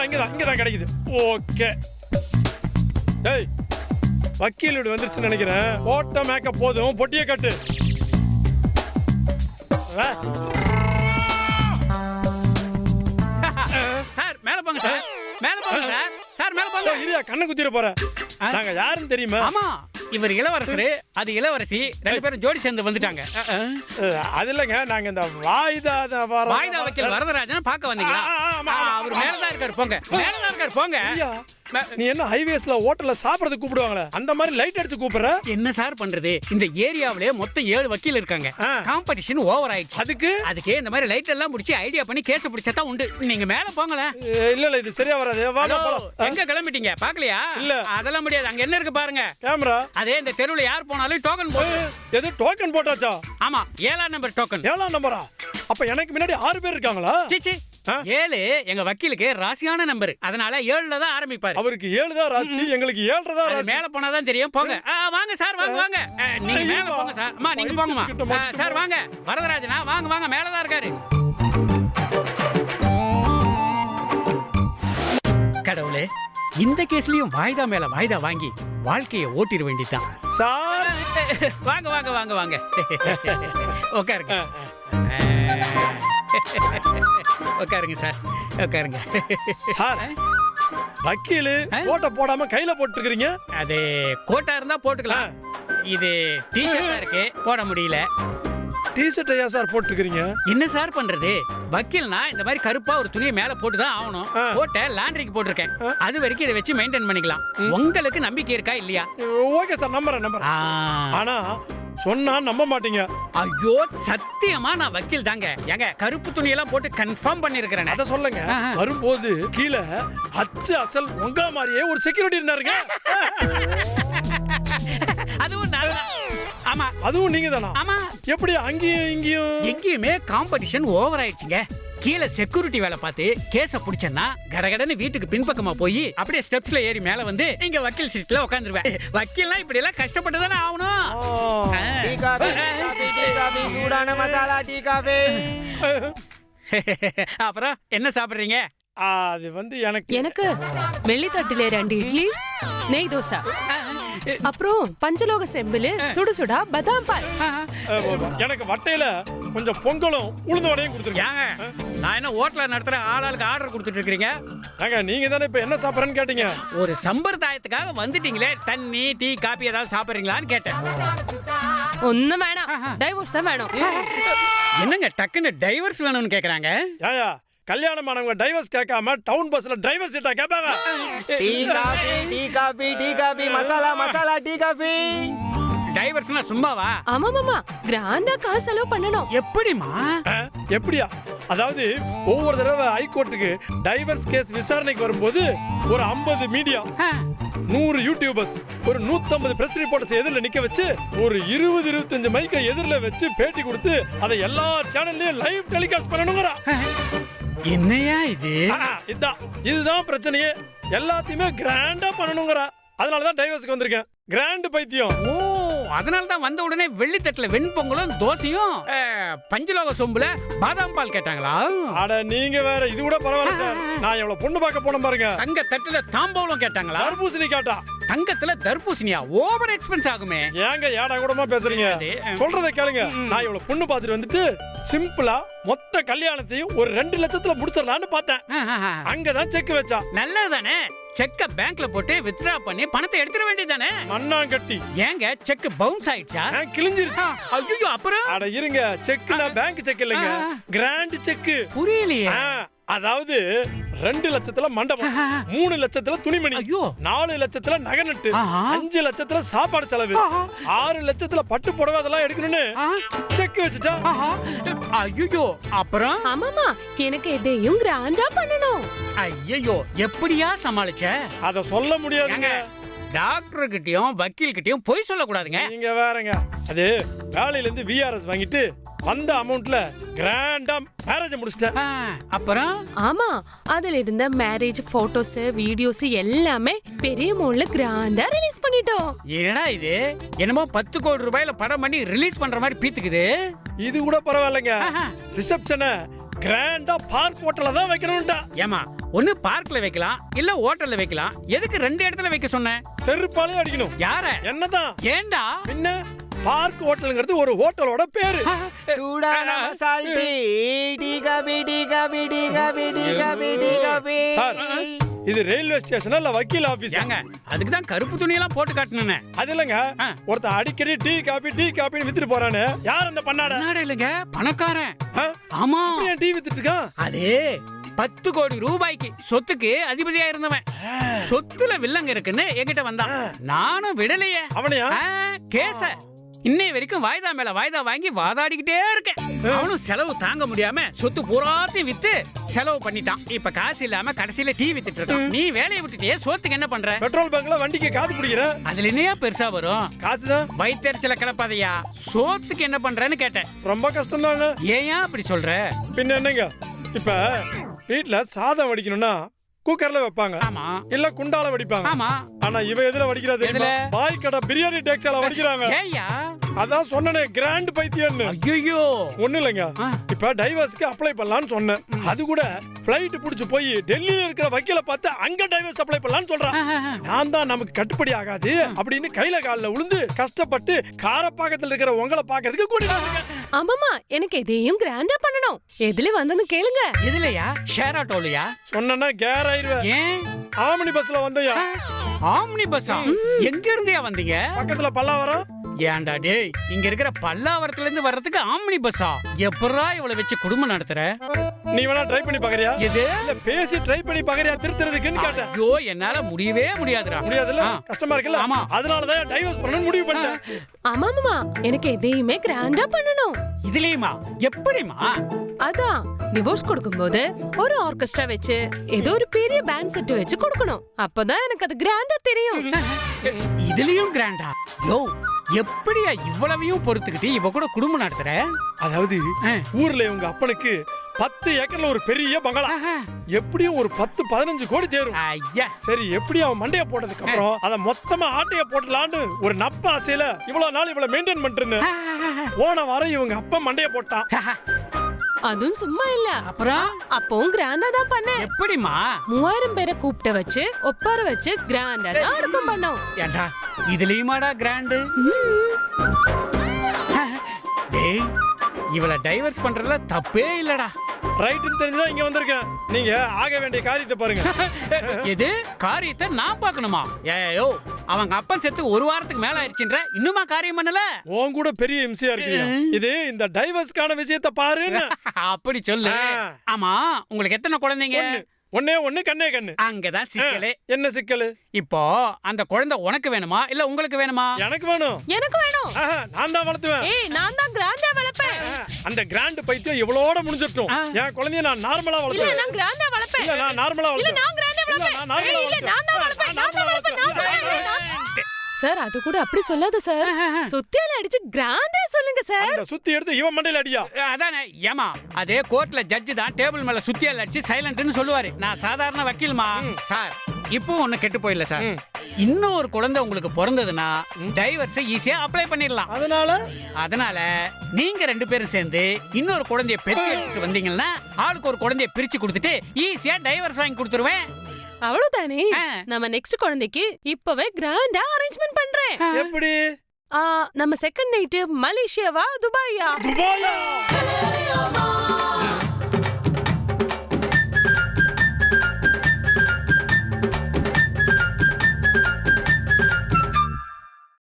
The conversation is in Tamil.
இங்கதான் கிடைக்குது. ஓகே. டேய், வக்கீல் வீடு வந்துருச்சுன்னு நினைக்கிறேன். போட்ட மேக்கப் போதும், பொட்டியை கட்டு. சார் மேல போங்க சார், மேல போங்க சார், சார் மேல போங்க. இரியா, கண்ணை குத்திர போற. நாங்க யாருன்னு தெரியுமா? ஆமா, இவர் இளவரசரு, அது இளவரசி, ரெண்டு பேரும் ஜோடி சேர்ந்து வந்துட்டாங்க. அது இல்லைங்க, நாங்க இந்த வாய்தா வக்கீல் வரதராஜன் பார்க்க வந்தீங்களா? அவர் மேலதான் இருக்காரு, போங்க. மேலதான் இருக்காரு, போங்க. நீ என்ன ஹைவேஸ்ல ஹோட்டல்ல சாப்பிடறதுக்கு கூப்பிடுவாங்களே, அந்த மாதிரி லைட் அடிச்சு கூப்பிடுற? என்ன சார் பண்றது, இந்த ஏரியாவிலே மொத்தம் 7 வக்கீல் இருக்காங்க. காம்படிஷன் ஓவர் ஆயிடுச்சு. அதுக்கு இந்த மாதிரி லைட் எல்லாம் முடிச்சு ஐடியா பண்ணி கேஸ் பிடிச்சா உண்டு. நீங்க மேல போங்களே. இல்ல இது சரியா வராது. எங்க கிளம்பிட்டீங்க, பாக்கலையா? இல்ல அதெல்லாம் முடியாது. அங்க என்ன இருக்கு பாருங்க, கேமரா. அதே இந்த தெருவுல யார் போனாலும் டோக்கன் போடு. எது டோக்கன் போட்டாச்சா? ஆமா, 7ஆம் நம்பர் டோக்கன். 7ஆம் நம்பரா? அப்ப எனக்கு முன்னாடி 6 பேர் இருக்காங்களா? சீச்சி, 7 எங்க வக்கீலுக்கு ராசியான நம்பர், அதனால 7ல தான் ஆரம்பிப்பாரு. அவருக்கு 7 தான் ராசி, எங்களுக்கு 7 தான் ராசி. மேல போனாதான் தெரியும். போங்க. வாங்க சார், வாங்க வாங்க. நீங்க மேல போங்க சார். அம்மா நீங்க போங்கம்மா. சார் வாங்க. வரதராஜனா வாங்க வாங்க, மேல தான் இருக்காரு. கடவுளே, இந்த கேஸ்லயும் வாய்தா மேல வாய்தா வாங்கி வாழ்க்கையை ஓட்டிட வேண்டியதான். சார் வாங்க வாங்க வாங்க வாங்க, உட்காருங்க. உட்காருங்க சார், உட்காருங்க. சார், வக்கீலு கோட்டை போடாம கையில போட்டுருக்கீங்க. அது கோட்டா இருந்தா போட்டுக்கலாம், இது டிஷர்ட்டா இருக்கு, போட முடியல. டிஷர்ட் ஐயா சார் போட்டுருக்கீங்க. என்ன சார் பண்றது, வக்கீல்னா இந்த மாதிரி கருப்பா ஒரு துணியை மேல போட்டுதான் ஆகணும். போட்ட லாண்டரிக்கு போட்டிருக்கேன், அது வரைக்கும் இதை வச்சு மெயின்டைன் பண்ணிக்கலாம். உங்களுக்கு நம்பிக்கை இருக்கா இல்லையா? ஓகே சார், நம்புறேன். ஆனா சொன்னா நம்ப மாட்டீங்க. ஐயோ சத்தியமா நான் வக்கீல் தாங்க. ஏங்க கருப்பு துணியெல்லாம் போட்டு கன்ஃபார்ம் பண்ணிருக்கிறேன். அத சொல்லுங்க. வரும்போது கீழே அச்சு அசல் உங்க மாதிரியே ஒரு செக்யூரிட்டி இருந்தாருங்க. அதுவும் நான். ஆமா, அதுவும் நீங்க தானா? ஆமா. எப்படி அங்கேயும் இங்கேயும்? எங்கேயுமே காம்படிஷன் ஓவர் ஆயிடுச்சுங்க. கீழே செக்யூரிட்டி வேலை பார்த்து கேஸ புடிச்சேன்னா கடகடன்னு வீட்டுக்கு பின்பக்கமா போய் அப்படியே ஸ்டெப்ஸ்ல ஏறி மேல வந்து இங்க வக்கீல் சீட்ல உட்காந்துருவேன். வக்கீல்னா இப்படி எல்லாம் கஷ்டப்பட்டு தானே ஆகணும். சூடான மசாலா டீ காபி. அப்புறம் என்ன சாப்பிடுறீங்க? அது வந்து எனக்கு வெள்ளித்தட்டிலே 2 இட்லி, நெய் தோசை, அப்புறம் பஞ்சலோக செம்பில சுடு சுடா பதாம் பால். எனக்கு வட்டையில கொஞ்சம் பொங்கலும் உளுந்து வடையும் கொடுத்துருங்க. நான் என்ன ஹோட்டல நடத்துற ஆளாளுக்கு ஆர்டர் கொடுத்துட்டு இருக்கீங்க? நீங்க தானே இப்ப என்ன சாப்பிடுறேன்னு கேட்டீங்க. ஒரு சம்பிரதாயத்துக்காக வந்துட்டீங்களே, தண்ணி டீ காபி ஏதாவது சாப்பிடுறீங்களான்னு கேட்டேன். ஒண்ணும் வேணாம், டைவோர்ஸ் தான் வேணும். என்னங்க டக்குன்னு டைவர்ஸ் வேணும்னு கேக்குறாங்க? ஏயா, கல்யாணமானவங்க டைவர்ஸ் கேட்காம டவுன் பஸ்ல டிரைவர் சீட்டா கேட்பாங்க. Tea coffee tea coffee tea coffee masala masala tea coffee. டைவர்ஸ்னா சும்மாவா? ஆமா மாமா, கிராண்டா காசு செலவு பண்ணனும். எப்படிமா? எப்படியா? அதாவது ஒவ்வொரு தடவை ஹைகோர்ட்டுக்கு டைவர்ஸ் கேஸ் விசாரணைக்கு வரும்போது ஒரு 50 மீடியா, 100 யூடியூபர்ஸ், ஒரு 150 பிரஸ் ரிப்போர்ட்டர்ஸ் எதிரில் நிக்க வச்சு ஒரு 20-25 மைக்கை எதிரில் வச்சு பேட்டி கொடுத்து அதை எல்லா சேனல்லையும் லைவ் டெலிகாஸ்ட் பண்ணணுங்கறா. என்னையா இது? இதுதான் பிரச்சனையே. எல்லாத்தையுமே கிராண்டா பண்ணணுங்கறா. அதனால தான் டைவர்ஸ்க்கு வந்திருக்கேன். கிராண்ட் பைத்தியம். ஓ, அதனால தான் வந்த உடனே வெள்ளித்தட்டுல வெண்பொங்கலும் தோசையும் பஞ்சலோக சொம்புல பாதாம் பால் கேட்டாங்களா? அட நீங்க வேற, இது கூட பரவாயில்ல சார். நான் எவ்வளவு பொண்ணு பார்க்க போன பாருங்க. தங்க தட்டுல தாம்பூலம் கேட்டாங்களா? தர்பூசணி கேட்டா. தங்கத்துல தர்பூசணியா? ஓவர் எக்ஸ்பென்ஸ் ஆகுமே. ஏங்க ஏடா கூடமா பேசுறீங்க? சொல்றத கேளுங்க. நான் இவ்வளவு பொண்ணு பார்த்துட்டு வந்துட்டு சிம்பிளா மொத்த கல்யாணத்தையும் ஒரு 2 லட்சத்துல முடிச்சிடலான்னு பார்த்தேன். அங்கதான் செக் வச்சா. நல்லதுதானே. செக்க பேங்க்ல போட்டு வித்ட்ரா பண்ணி பணத்தை எடுத்துட வேண்டியதானே. மண்ணாங்கட்டி. ஏங்க செக் பவுன்ஸ் ஆயிடுச்சா? கிழிஞ்சிருச்சு. ஐயோ, அப்புறம்? அட இருங்க, செக்னா பேங்க் செக் இல்லைங்க, கிராண்ட் செக். புரியலையே. அதாவது 2 லட்சத்துல மண்டபம், 3 லட்சத்துல துணிமணி, 4 லட்சத்துல நகை நட்டு, 5 லட்சத்துல சாப்பாடு செலவு, 6 லட்சத்துல பட்டு புடவை அதெல்லாம் எடுக்கணும்னு செக் வச்சுட்டா. ஐயோ, அப்புறம்? ஆமாமா, எனக்கு எதையும் கிராண்டா பண்ணணும். ஐயோ, எப்படியா சமாளிச்ச? அத சொல்ல முடியாதுங்க. டாக்டர் கிட்டயும் வக்கீல் கிட்டயும் போய் சொல்லக்கூடாதுங்க. நீங்க வேறங்க. அது வேலையில இருந்து விஆர்எஸ் வாங்கிட்டு வந்த அமௌண்ட்ல கிராண்டா மேரேஜ் முடிச்சிட்டேன். அப்புறம்? ஆமா, அதுல இருந்த மேரேஜ் போட்டோஸ் வீடியோஸ் எல்லாமே பெரிய மால்ல கிராண்டா ரிலீஸ் பண்ணிட்டோம். என்னடா இது, என்னமோ 10 கோடி ரூபாயில படம் பண்ணி ரிலீஸ் பண்ற மாதிரி பீத்துக்குது. இது கூட பரவாயில்லைங்க. ரிசப்ஷனை கிராண்டா பார்க் ஹோட்டல்ல தான் வைக்கணும்டா. ஏமா ஒண்ணு பார்க்ல வைக்கலாம் இல்ல ஹோட்டல்ல வைக்கலாம். எதுக்கு ரெண்டு இடத்துல வைக்க சொன்ன? செருப்பாலே அடிக்கணும். யார? என்னதான் ஏண்டா? பின்ன பார்க் ஹோட்டல்ங்கிறது ஒரு ஹோட்டலோட பேரு. சூடான மசால் tea tea coffee tea coffee tea coffee tea coffee tea coffee. Sir, இது ரயில்வே ஸ்டேஷனா இல்ல வக்கீல் ஆபீஸ்? ஏங்க அதுக்கு தான் கருப்பு துணியெல்லாம் போட்டு காட்டணுனே. அது இல்லங்க, ஒருத்தன் அடிக்கடி டீ காபி வித்துட்டு போறானே, யார் அந்த பண்ணாட? பண்ணாட இல்லங்க, பணக்காரன். ஆமா, டீ வித்துட்டு இருக்கான். அது 10 கோடி ரூபாய்க்கு சொத்துக்கு அதிபதியா இருந்தவன். சொத்துல வில்லங்க இருக்குன்னு என்கிட்ட வந்தான். நானும் விடலையே அவனையா. கேச இன்னை வரைக்கும் வாய்தா மேல வாய்தா வாங்கி வாதாடிக்கிட்டே இருக்கேன். அவனும் செலவு தாங்க முடியாம சொத்து பூராத்தையும் வித்து செலவு பண்ணிட்டான். இப்ப காசு இல்லாம கடைசியில டீ வித்துட்டு இருக்கான். நீ வேலையை விட்டுட்டே சோத்துக்கு என்ன பண்ற? பெட்ரோல் பங்க்ல வண்டிக்கு காது பிடிக்கிற. அதுல என்னையா பெருசா வரும்? காசுதான். வயிற்றுச்சல கிளப்பாதையா. சோத்துக்கு என்ன பண்றேன்னு கேட்டேன். ரொம்ப கஷ்டம் தாங்க. ஏன் அப்படி சொல்ற? பின்ன என்னங்க, இப்ப வீட்டுல சாதம் வடிக்கணும்னா குக்கர்ல வைப்பாங்க. ஆமா. இல்ல குண்டால வடிப்பாங்க. ஆமா. ஆனா இவ எதுல வடிக்கிறது தெரியுமா? பாய் கடை பிரியாணி டேக்ஸால வடிக்கிறாங்க. ஏய்யா, அதான் சொன்னனே கிராண்ட் பைத்தியம்னு. ஐயோ, ஒண்ணு இல்லங்க, இப்ப டைவர்ஸ்க்கு அப்ளை பண்ணலாம்னு சொன்னேன். அது கூட ஃளைட் புடிச்சு போய் டெல்லியில இருக்கிற வக்கீல பார்த்து அங்க டைவர்ஸ் அப்ளை பண்ணலாம்னு சொல்றான். நான் தான் நமக்கு கட்டுப்படி ஆகாது அப்படின்னு கையில கால்ல விழுந்து கஷ்டப்பட்டு காரப்பாக்கத்துல இருக்கிற உங்களை பாக்கிறதுக்கு கூட்டிட்டு வந்திருக்கேன். ஆமாமா, எனக்கு இதையும் கிராண்டா பண்ணணும். எதுல வந்தது கேளுங்க. எதுலயா? ஷேர் ஆட்டோலயா? சொன்னா கேர் ஆயிருவேன். ஏன்? ஆம்னி பஸ்ல வந்தையா? ஆம்னி பஸ்ஸா? எங்க இருந்தே வந்தீங்க? பக்கத்துல பல்லாவரம். ஏன்டா டேய், இங்க இருக்கிற பல்லாவரத்துல இருந்து வர்றதுக்கு ஆம்னி பஸ்ஸா? எப்பறா இவளை வச்சு குடும்பம் நடத்துற? நீ வேணா ட்ரை பண்ணி பாக்கறியா? எது? இல்ல பேசி ட்ரை பண்ணி பாக்கறியா திருத்துறதுக்குன்னு கேட்டேன். ஐயோ, என்னால முடியவே முடியாதுடா. முடியாதுல்ல? கஷ்டமா இருக்குல்ல? ஆமா. அதனால தான் டைவர்ஸ் பண்ணனும் முடிவு பண்ணிட்டேன். ஆமாமா, எனக்கு எதையுமே கிராண்டா பண்ணணும். இதுலயுமா? எப்படிமா? அதான் டிவோர்ஸ் கொடுக்கும்போது ஒரு ஆர்கெஸ்ட்ரா வச்சு ஏதோ ஒரு பெரிய பேண்ட் செட் வச்சு கொடுக்கணும். அப்பதான் எனக்கு அது கிராண்டா தெரியும். இதுலயும் கிராண்டா? யோ, எப்படியா இவ்வளவையும் பொறுத்துக்கிட்டு இவ கூட குடும்பம் நடத்துற? அதாவது ஊர்ல உங்க அப்பனுக்கு 10 ஏக்கர்ல ஒரு பெரிய பங்களா, எப்படியும் ஒரு 10-15 கோடி தேரும். ஐயா, சரி, எப்படி அவன் மண்டைய போட்டதுக்கு அப்புறம் அத மொத்தமா ஆட்டைய போட்டலான்னு ஒரு நப்ப ஆசையில இவ்வளவு நாள் இவ்வளவு மெயின்டைன் பண்ணிட்டு இருந்தேன். போன வாரம் இவங்க அப்பா மண்டைய போட்டான். அதுவும் சும்மா இல்ல, அப்புறம் அப்பவும் கிராண்டா தான் பண்ணேன். எப்படிமா? 3000 பேரை கூப்பிட்டு வச்சு ஒப்பார வச்சு கிராண்டா தான் அடக்கம் பண்ணோம். ஏண்டா இதுலயுமாடா கிராண்டு? டேய், இவள டைவர்ஸ் பண்றதுல தப்பே இல்லடா. ரைட்னு தெரிஞ்சுதான் இங்க வந்திருக்கேன். நீங்க ஆக வேண்டிய காரியத்தை பாருங்க. எது காரியத்தை நான் பார்க்கணுமா? ஏயோ, அவங்க அப்பன் செத்து ஒரு வாரத்துக்கு மேல ஆயிடுச்சுன்ற இன்னுமா காரியம் பண்ணல? உன் கூட பெரிய இம்சையா இருக்கு. இது இந்த டைவர்ஸ்க்கான விஷயத்தை பாருன்னு. அப்படி சொல்லு. ஆமா, உங்களுக்கு எத்தனை குழந்தைங்க? ஒண்ணே ஒண்ணு, கண்ணே கண்ணு. அங்கதான் சிக்கலே. என்ன சிக்கலு? இப்போ அந்த குழந்தை உனக்கு வேணுமா இல்ல உங்களுக்கு வேணுமா? எனக்கு வேணும். எனக்கு வேணும். நான் தான் வளர்த்துவேன். ஏய், நான் தான் கிராண்டா வளர்ப்பேன். அந்த கிராண்ட் பைத்தியம் இவ்வளோட முடிஞ்சிட்டோம். என் குழந்தைய நான் நார்மலா வளர்ப்பேன். இல்ல, நான் கிராண்டா வளர்ப்பேன். இல்ல, நான் நார்மலா வளர்ப்பேன். இல்ல, நான் கிராண்டா வளர்ப்பேன். நான் நார்மலா இல்ல, நான் தான் வளர்ப்பேன். நான் தான் வளர்ப்பேன். நான் சொல்றேன். சார், அது கூட அப்படி சொல்லாத சார். சுத்தியால அடிச்சு கிராண்டா சொல்லுங்க சார். அந்த சுத்தி எடுத்து இவன் மண்டையில அடியா. அதானே. ஏமா, அதே கோர்ட்ல ஜட்ஜ் தான் டேபிள் மேல சுத்தியால அடிச்சு சைலண்ட்னு சொல்லுவாரு. நான் சாதாரண வக்கீல்மா. சார், இப்போ ஒண்ணு கெட்டு போயிடல சார். இன்னொரு குழந்தை உங்களுக்கு பிறந்ததுன்னா டைவர்ஸ் ஈஸியா அப்ளை பண்ணிடலாம். அதனால நீங்க 2 பேரும் சேர்ந்து இன்னொரு குழந்தைய பெற்று எடுத்துட்டு வந்தீங்கன்னா ஆளுக்கு ஒரு குழந்தைய பிரிச்சு கொடுத்துட்டு ஈஸியா டைவர்ஸ் வாங்கி கொடுத்துருவேன். அவ்வளவுதானே. நம்ம நெக்ஸ்ட் குழந்தைக்கு இப்பவே கிராண்டா அரேஞ்ச்மென்ட் பண்றேன். எப்படி? நம்ம செகண்ட் நைட் மலேசியாவா துபாயா? துபாயா?